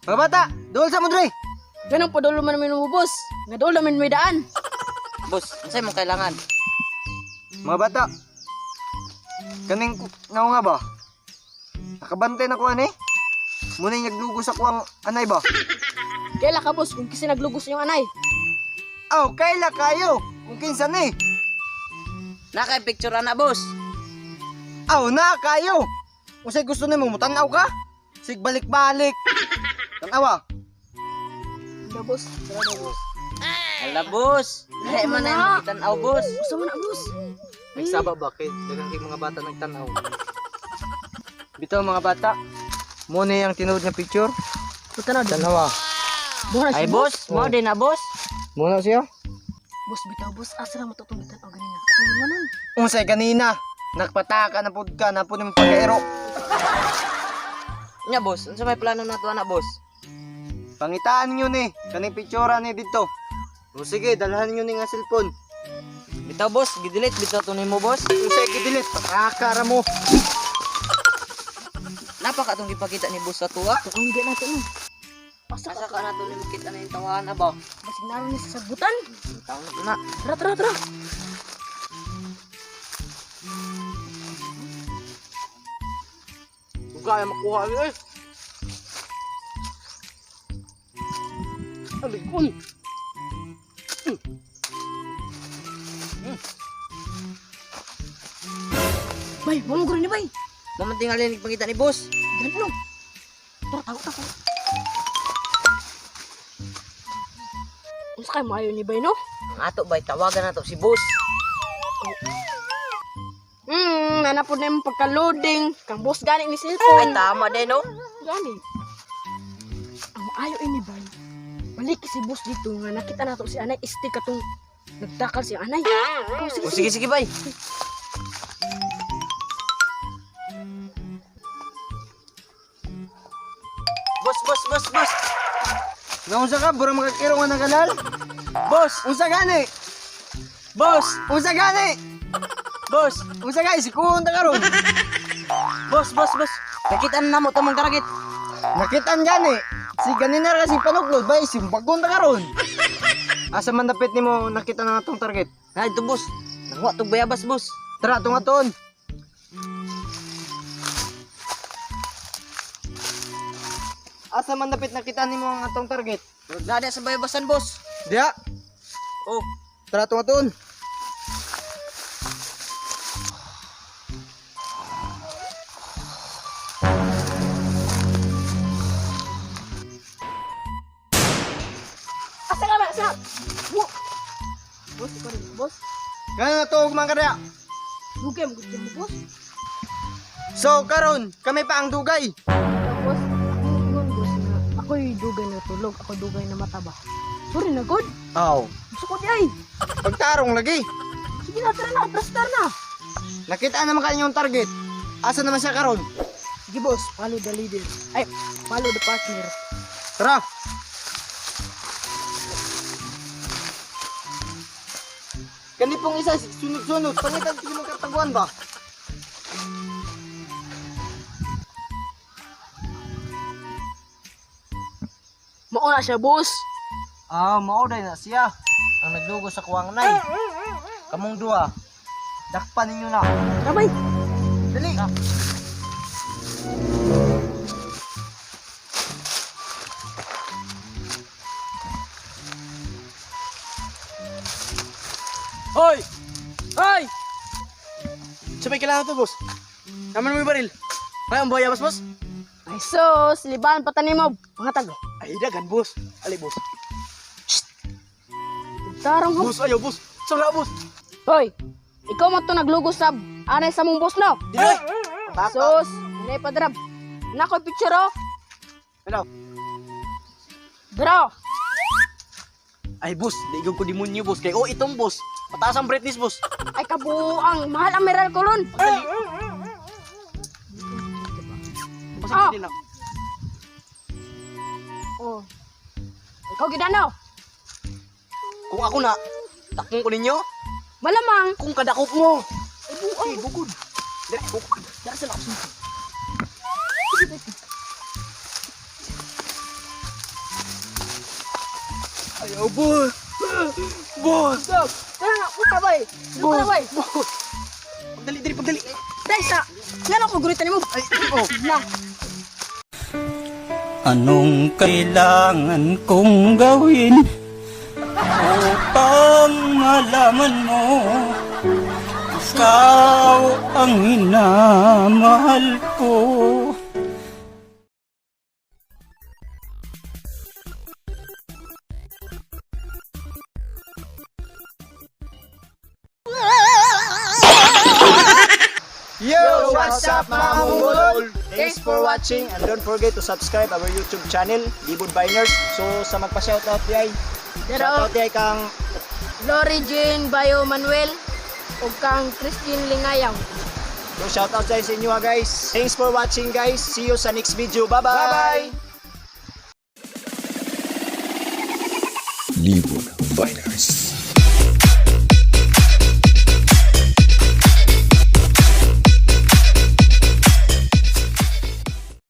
Mga bata, dool sa mo dre. Ganang padulo man namin mo, boss. Nga doon namin may daan. Boss, unsay mong kailangan? Mga bata, kaning naw nga ba? Nakabantay na ko ani? Muna yung naglugos ako ang anay ba? Kaila ka, boss, kung kasi naglugos yung anay. Aw, kaila kayo! Kung kinsan eh! Nakay picture na, boss. Aw, na kayo! Kung sa'y gusto nimo mo, tanaw ka? Sig balik-balik! Tanawa! Hindi, boss. Tara na, boss. Ala, boss. Lahi man na yung magitanaw, boss. Gusto mo na, boss. Ay saba bakit? Dagang kay mga bata nagtanaw. Bitaw mga bata, muna yung tinuod na picture. Punta na, doon. Tanawa. Doon na si Ay, boss. Mo din na, boss. Muna siya. Boss, bitaw, boss. Asa na matutumitan o ganina. Atong mo nun. Unsay kanina, nagpataka na pud ka, na pud mo pag-aero. Nya, boss. Unsa may plano nato na, boss? Pangitaan niyo ni, kaning picture ni dito. O sige, dalhan niyo ni nga cellphone. Bitaw, boss. Gidelete bitaw to nimo, boss. Unsay kidilit, pakakara mo. Napaka tong gipakita ni boss sa tuwa. Ang hindi natin nun. Asa Asa ka? ka na to ni makita na yung tawahan ba? Basig naroon ni sa sagutan. Taon na. Tara, tara, tara. Kung kaya makuha niyo eh. Alikon. Bay, wala mo ni bay. Mamanting alin pangita ni boss. Ganun. Tara, tago, tago. Unsa kay maayo ni bay, no? Ang ato ba tawagan nato si boss. Nanapod na yung pagka-loading. Kang boss gani ni Ay cellphone. tama din no. Gani. Ang maayo ini bay. Balik si boss dito nga nakita nato si anay isti katong nagtakal si anay. Oh, sige, O sige sige bay. Boss. Naunsa ka, burang makakiro nga nagalal? Boss, Unsa gani? boss, Unsa gani? boss. Unsa gani? Si kuhon ta karon. Boss. Nakita na mo tamang karagit. Nakitaan gani. Si ganina ra kasi panuklod, bay si bagon ta karon. Asa man dapit nimo nakita na atong target? Ay to boss. Nangwa tog bayabas boss. Tara tungaton. Asa man dapit nakita nimo ang atong target? Nada sa bayabasan boss. Diya. Oh, Tara tungaton. Asa ka ba? Asa? Boss, ikaw rin, boss. Gana na tuog man kada. Dugay mo gusto mo, boss. So karon kami pa ang dugay. Tapos, ako ingon, boss, na ako'y dugay na tulog. Ako dugay na mataba. Sorry na, God. Aw. Gusto ko di ay. Pagtarong lagi. Sige na, tara na. Prastar na. Nakita naman kanyo yung target. Asa naman siya karon? Sige, boss. Follow the leader. Ay, follow the partner. Tara. Kani pong isa sunod-sunod. Pangitan ko yung kataguan ba? Mauna siya, boss. Ah, mauday na siya. Ang naglugo sa kuwang nay. Kamong duwa. Dakpan ninyo na. Rabay. Dali. hoy! Hoy! Sa may kailangan to boss. Naman mo yung baril. Ay, ang bayabas boss. Ay, sus. Liban patanim mo. Mga tago. Ay, dagan boss. Ali boss. Tarong ho. Boss, ayaw boss. Sala boss. Hoy. Ikaw mo to naglugos sa anay sa mong boss, no? Dili. Sus. Anay pa drab. Nako, picture, oh. Hello. Draw. Ay boss, ligaw ko demonyo boss. Kay oh, itong boss. Mataas ang brightness boss. Ay, kabuang. Mahal ang meral ko nun. Pasok din na. Oh. Ikaw gidano. Kung ako na, takong ko ninyo. Malamang. Kung kadakop mo. Ibuang. Bukod. Dali, bukod. Dali sa lakson. Ayaw, boss. Boss. Dog. Kaya nga, puta bay. Puta bay. Boss. Pagdali, dali, pagdali. Dahil sa, nga ako guritan mo. Ay, oh. Na. Anong kailangan kong gawin upang malaman mo ikaw ang minamahal ko? Yo, what's up mga mungol? Thanks for watching and don't forget to subscribe our YouTube channel, Libud Biners. So sa magpa-shoutout di ay, shoutout di ay kang Lori Jean Bayo Manuel. O kang Christine Lingayaw. so shoutout sa inyo ha guys. Thanks for watching guys. See you sa next video. Bye-bye. Libud Biners.